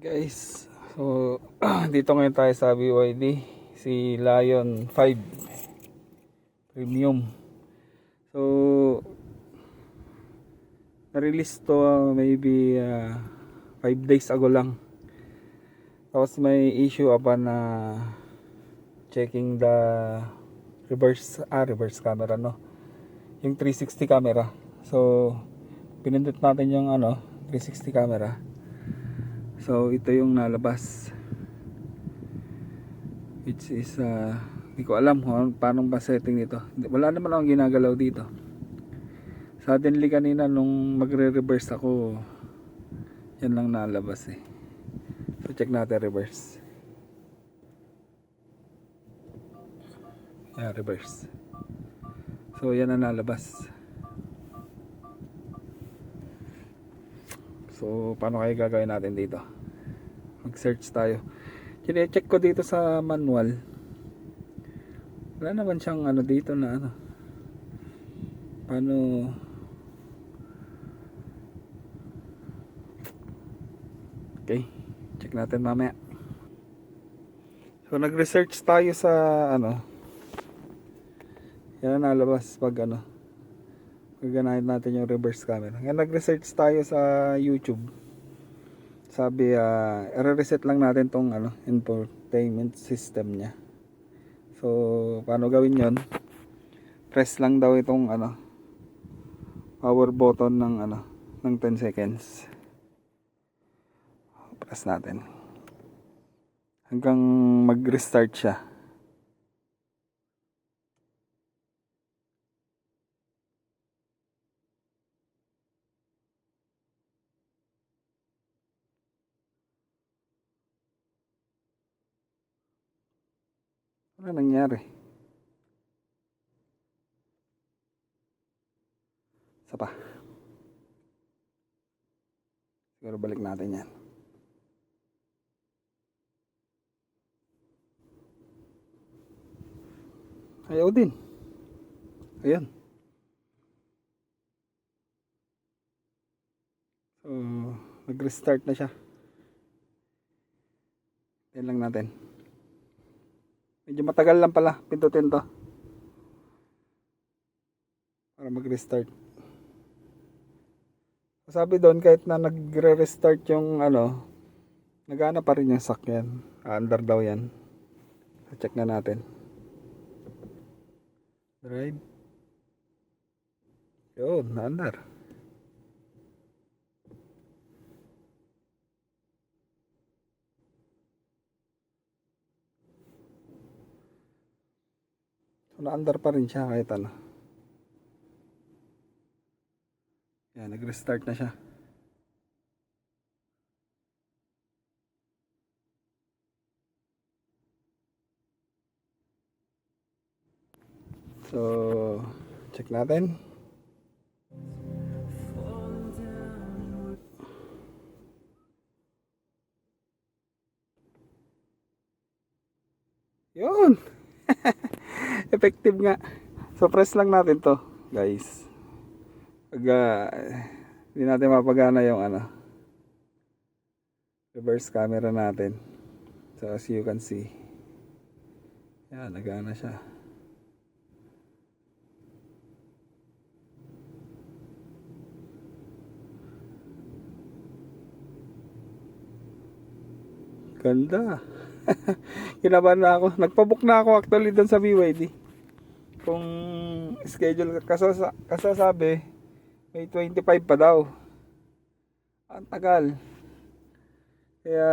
Guys, so dito ngayon tayo sa BYD, si Lion 5 Premium. So na-release to maybe 5 days ago lang. Tapos may issue upon checking the reverse camera, no, yung 360 camera. So pinindot natin yung 360 camera. So ito yung nalabas, which is hindi ko alam kung paano ba setting nito. Wala naman akong ginagalaw dito. Suddenly kanina nung magre-reverse ako, yan lang nalabas eh. So check natin reverse. Yeah, reverse. So yan ang nalabas. So paano kaya gagawin natin dito? Mag-search tayo. Check ko dito sa manual. Wala naman siyang dito na paano. Okay, check natin mamaya. So nag-research tayo sa yan ang nalabas pag gaganahin natin yung reverse camera. Ngayon nag-research tayo sa YouTube. Sabi i-reset lang natin tong infotainment system niya. So paano gawin yon? Press lang daw itong power button ng 10 seconds. Press natin hanggang mag-restart siya. Ano nangyari? Isa pa. Siguro balik natin yan. Ayaw din. Ayan. So nag-restart na siya. Yan lang natin. Medyo matagal lang pala pindutin to para mag-restart. Sabi doon kahit na nagre-restart yung nagana pa rin yung sakyan. Under daw yan. So, check na natin. Drive. Yun, under. So na-under pa rin siya kahit yan, nag-restart na siya. So check natin. Yun. Effective nga. So press lang natin to, guys. Pag hindi natin mapagana yung reverse camera natin. So as you can see, yan, nagana siya. Ganda. Kinabahan na ako. Nagpabook na ako actually doon sa BYD. Kung schedule kasi sabi may 25 pa daw. Ang tagal. Kaya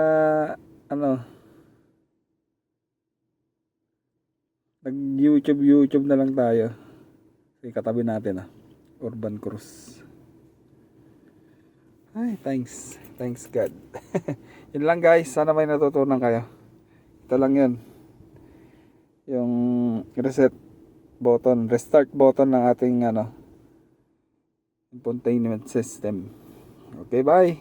nag-YouTube na lang tayo. Sige, katabi natin Urban Cruise. Ay, thanks God. Yun lang guys, sana may natutunan kayo. Ito lang yun, yung restart button ng ating infotainment system. Okay, bye.